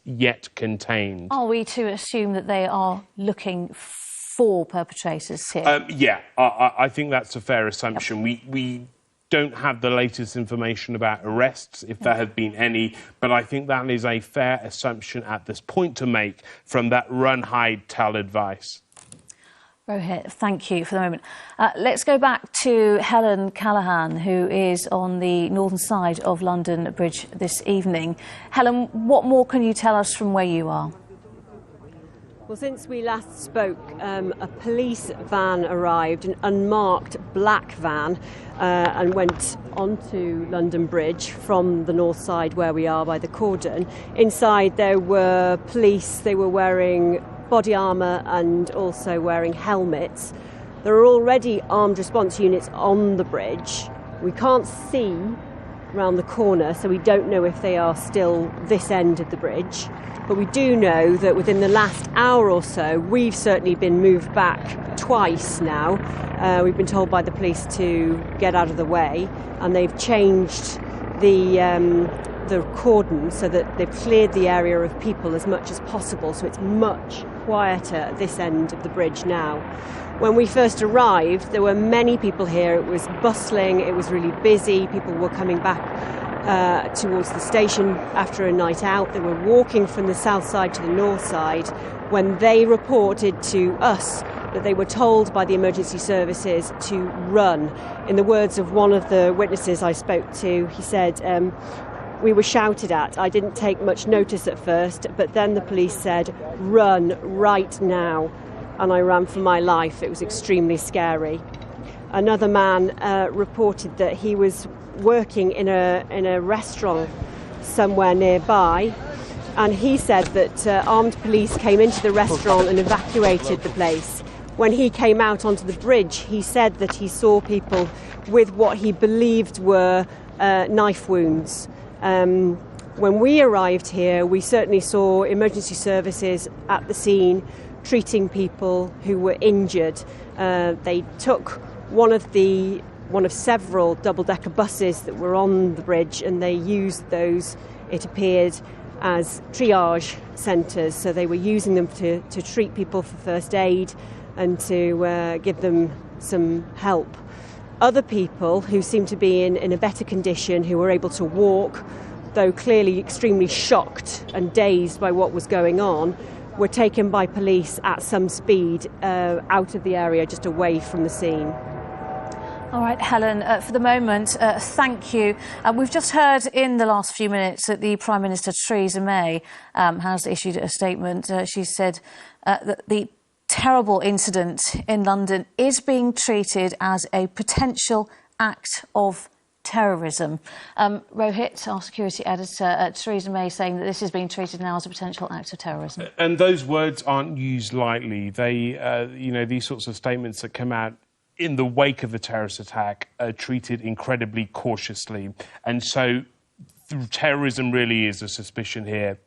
yet contained. Are we to assume that they are looking for perpetrators here? Yeah, I think that's a fair assumption. We don't have the latest information about arrests, if there have been any, but I think that is a fair assumption at this point to make from that run, hide, tell advice. Rohit, thank you for the moment. Let's go back to Helen Callaghan, who is on the northern side of London Bridge this evening. Helen, what more can you tell us from where you are? Well, since we last spoke, a police van arrived, an unmarked black van, and went onto London Bridge from the north side where we are by the cordon. Inside there were police. They were wearing body armour and also wearing helmets. There are already armed response units on the bridge. We can't see around the corner, so we don't know if they are still this end of the bridge. But we do know that within the last hour or so, we've certainly been moved back twice now. We've been told by the police to get out of the way, and they've changed the cordon so that they've cleared the area of people as much as possible, so it's much quieter at this end of the bridge now. When we first arrived, there were many people here. It was bustling, it was really busy. People were coming back towards the station after a night out. They were walking from the south side to the north side when they reported to us that they were told by the emergency services to run. In the words of one of the witnesses I spoke to, he said, we were shouted at. I didn't take much notice at first, but then the police said, run right now. And I ran for my life. It was extremely scary. Another man reported that he was working in a restaurant somewhere nearby, and he said that armed police came into the restaurant and evacuated the place. When he came out onto the bridge, he said that he saw people with what he believed were knife wounds. When we arrived here, we certainly saw emergency services at the scene treating people who were injured. They took one of several double-decker buses that were on the bridge, and they used those, it appeared, as triage centres. So they were using them to treat people for first aid and to give them some help. Other people who seemed to be in a better condition, who were able to walk, though clearly extremely shocked and dazed by what was going on, were taken by police at some speed out of the area, just away from the scene. All right, Helen, for the moment, thank you. We've just heard in the last few minutes that the Prime Minister, Theresa May, has issued a statement. She said that the terrible incident in London is being treated as a potential act of terrorism. Rohit, our security editor, Theresa May saying that this is being treated now as a potential act of terrorism. And those words aren't used lightly. They, these sorts of statements that come out in the wake of a terrorist attack are treated incredibly cautiously. And so terrorism really is a suspicion here.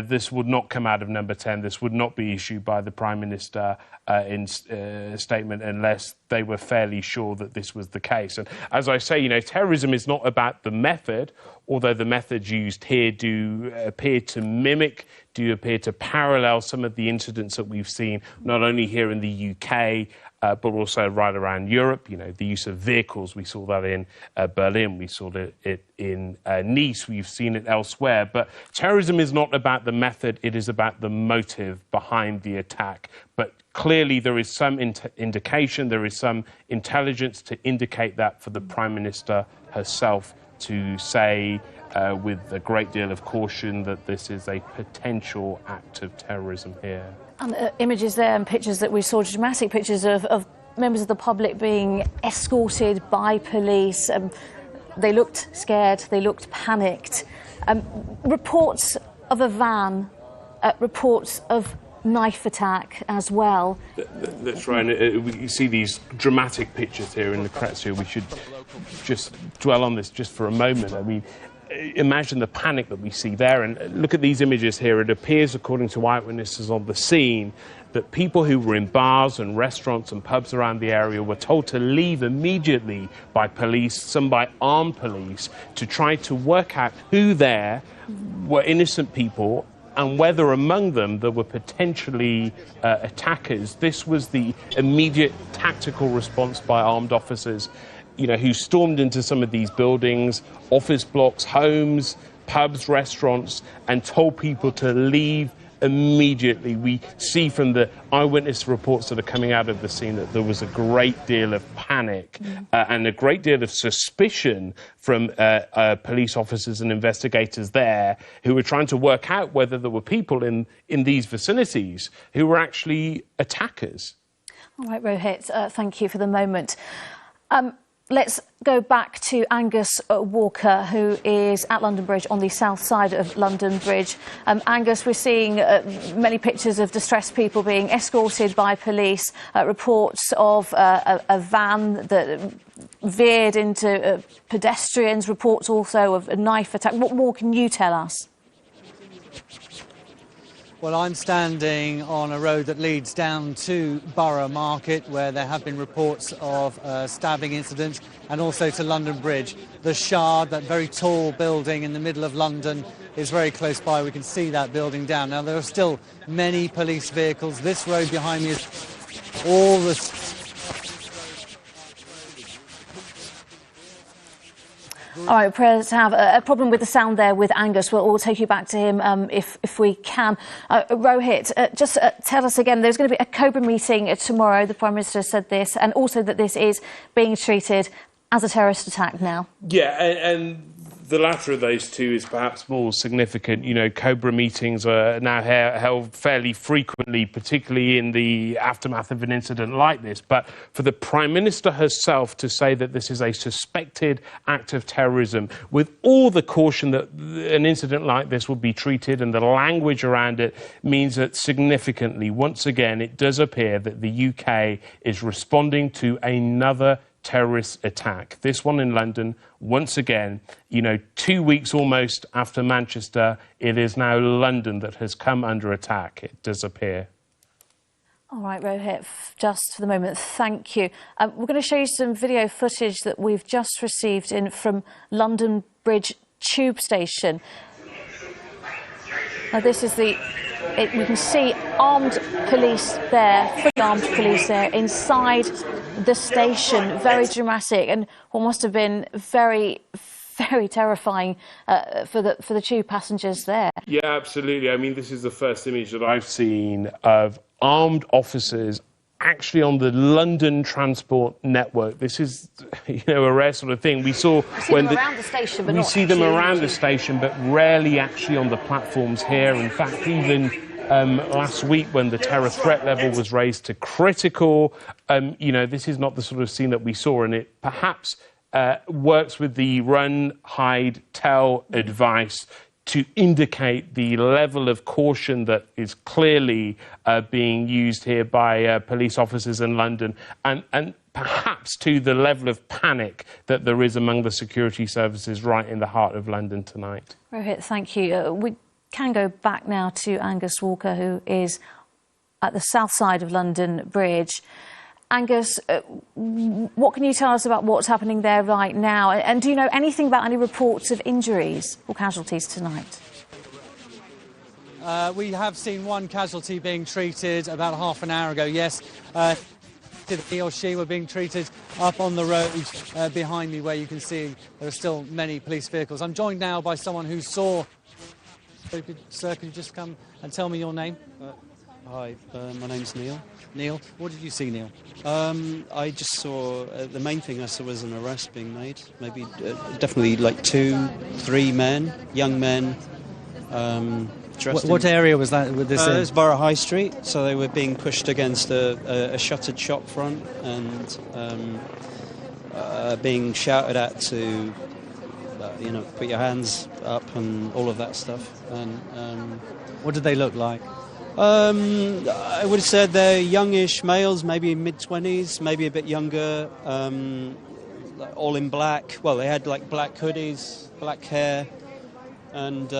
This would not come out of Number 10. This would not be issued by the Prime Minister in a statement unless they were fairly sure that this was the case. And as I say, terrorism is not about the method, although the methods used here do appear to parallel some of the incidents that we've seen, not only here in the UK, but also right around Europe. The use of vehicles, we saw that in Berlin, we saw it in Nice, we've seen it elsewhere. But terrorism is not about the method, it is about the motive behind the attack. But clearly there is some indication, there is some intelligence to indicate that for the Prime Minister herself to say with a great deal of caution that this is a potential act of terrorism here. And images there and pictures that we saw, dramatic pictures of members of the public being escorted by police. They looked scared, they looked panicked. Reports of a van, reports of knife attack as well. That's right. You see these dramatic pictures here in the Kretz here. We should just dwell on this just for a moment. I mean, imagine the panic that we see there, and look at these images here. It appears, according to eyewitnesses on the scene, that people who were in bars and restaurants and pubs around the area were told to leave immediately by police, some by armed police, to try to work out who there were innocent people and whether among them there were potentially attackers. This was the immediate tactical response by armed officers, who stormed into some of these buildings, office blocks, homes, pubs, restaurants, and told people to leave immediately. We see from the eyewitness reports that are coming out of the scene that there was a great deal of panic and a great deal of suspicion from police officers and investigators there who were trying to work out whether there were people in these vicinities who were actually attackers. All right, Rohit, thank you for the moment. Let's go back to Angus Walker, who is at London Bridge on the south side of London Bridge. Angus, we're seeing many pictures of distressed people being escorted by police, reports of a van that veered into pedestrians, reports also of a knife attack. What more can you tell us? Well, I'm standing on a road that leads down to Borough Market, where there have been reports of stabbing incidents, and also to London Bridge. The Shard, that very tall building in the middle of London, is very close by. We can see that building down. Now, there are still many police vehicles. This road behind me is all the... All right, prayers have a problem with the sound there with Angus. We'll take you back to him if we can. Rohit, just tell us again, there's going to be a Cobra meeting tomorrow. The Prime Minister said this, and also that this is being treated as a terrorist attack now. Yeah, and the latter of those two is perhaps more significant. Cobra meetings are now held fairly frequently, particularly in the aftermath of an incident like this. But for the Prime Minister herself to say that this is a suspected act of terrorism, with all the caution that an incident like this will be treated and the language around it, means that significantly, once again, it does appear that the UK is responding to another terrorist attack. This one in London, once again, 2 weeks almost after Manchester, it is now London that has come under attack, it does appear. All right, Rohit, just for the moment, thank you. We're going to show you some video footage that we've just received in from London Bridge Tube Station. Now, this is we can see armed police there, fully armed police there inside the station. Very dramatic, and what must have been very, very terrifying for the tube passengers there. Yeah, absolutely. I mean, this is the first image that I've seen of armed officers actually on the London transport network. This is, a rare sort of thing. We saw when around the station, but we see them around the station, but rarely actually on the platforms here. In fact, even last week when the terror threat level was raised to critical, this is not the sort of scene that we saw, and it perhaps works with the run, hide, tell advice to indicate the level of caution that is clearly being used here by police officers in London, and perhaps to the level of panic that there is among the security services right in the heart of London tonight. Rohit, thank you. We can go back now to Angus Walker, who is at the south side of London Bridge. Angus, what can you tell us about what's happening there right now? And do you know anything about any reports of injuries or casualties tonight? We have seen one casualty being treated about half an hour ago, yes. He or she were being treated up on the road behind me, where you can see there are still many police vehicles. I'm joined now by someone who saw... Sir, could you just come and tell me your name? Hi, my name's Neil. Neil, what did you see, Neil? I just saw, the main thing I saw was an arrest being made. Maybe, definitely like 2, 3 men, young men, dressed What area was that? With this it was Borough High Street, so they were being pushed against a shuttered shop front and being shouted at to, put your hands up and all of that stuff. And what did they look like? I would have said they're youngish males, maybe mid-20s, maybe a bit younger, all in black. Well, they had like black hoodies, black hair, and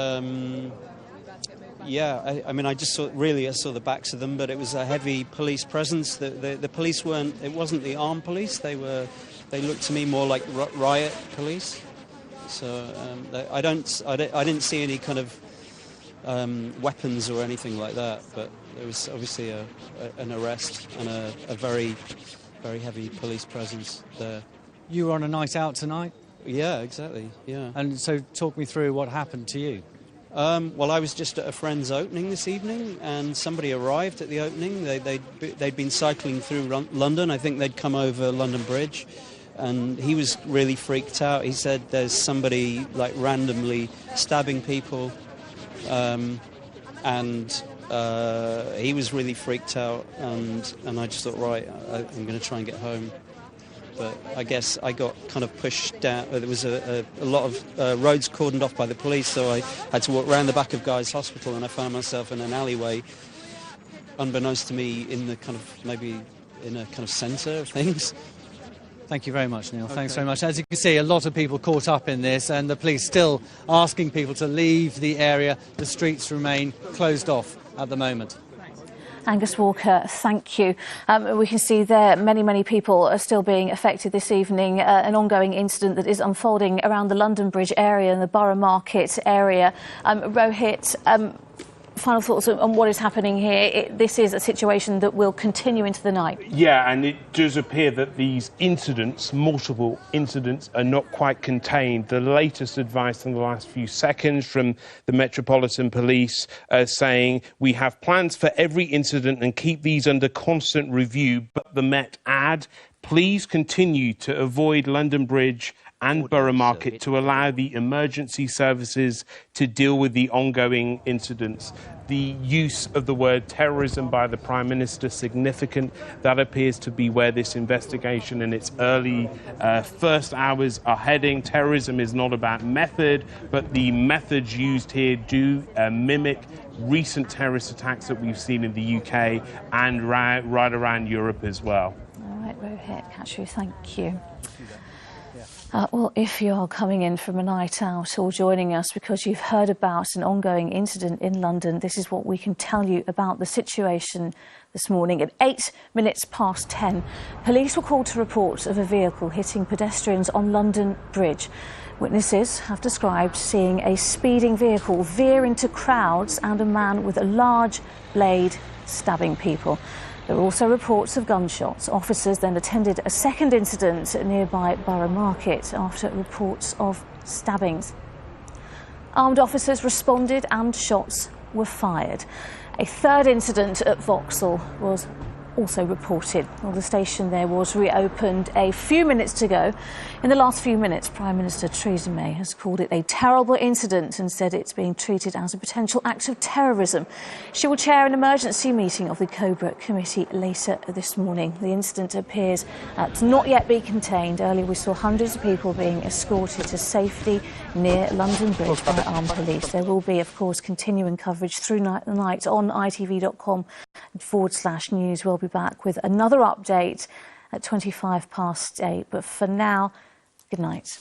I just saw the backs of them, but it was a heavy police presence. The police weren't. It wasn't the armed police. They looked to me more like riot police. So I didn't see any kind of weapons or anything like that, but there was obviously an arrest and a very, very heavy police presence there. You were on a night out tonight? Yeah, exactly, yeah. And so talk me through what happened to you. Well, I was just at a friend's opening this evening, and somebody arrived at the opening. They'd been cycling through London. I think they'd come over London Bridge, and he was really freaked out. He said there's somebody like randomly stabbing people, and he was really freaked out. And I just thought, right, I'm going to try and get home. But I guess I got kind of pushed down. There was a lot of roads cordoned off by the police, so I had to walk around the back of Guy's Hospital, and I found myself in an alleyway, unbeknownst to me, in the kind of maybe in a kind of centre of things. Thank you very much, Neil. Okay. Thanks very much. As you can see, a lot of people caught up in this, and the police still asking people to leave the area. The streets remain closed off at the moment. Angus Walker, thank you. We can see there many people are still being affected this evening. An ongoing incident that is unfolding around the London Bridge area and the Borough Market area. Rohit, final thoughts on what is happening here? This is a situation that will continue into the night. Yeah, and it does appear that these incidents, multiple incidents, are not quite contained. The latest advice in the last few seconds from the Metropolitan Police saying we have plans for every incident and keep these under constant review. But the Met add, please continue to avoid London Bridge and Borough Market to allow the emergency services to deal with the ongoing incidents. The use of the word terrorism by the Prime Minister significant. That appears to be where this investigation in its early first hours are heading. Terrorism is not about method, but the methods used here do mimic recent terrorist attacks that we've seen in the UK and right around Europe as well. All right, Rohit, catch you. Thank you. Well, if you're coming in from a night out or joining us because you've heard about an ongoing incident in London, this is what we can tell you about the situation this morning. At 10:08, police were called to reports of a vehicle hitting pedestrians on London Bridge. Witnesses have described seeing a speeding vehicle veer into crowds and a man with a large blade stabbing people. There were also reports of gunshots. Officers then attended a second incident at nearby Borough Market after reports of stabbings. Armed officers responded and shots were fired. A third incident at Vauxhall was also reported. Well, the station there was reopened a few minutes ago. In the last few minutes, Prime Minister Theresa May has called it a terrible incident and said it's being treated as a potential act of terrorism. She will chair an emergency meeting of the Cobra Committee later this morning. The incident appears to not yet be contained. Earlier we saw hundreds of people being escorted to safety near London Bridge by armed police. There will be, of course, continuing coverage through the night on itv.com/news. We'll be back with another update at 8:25. But for now, good night.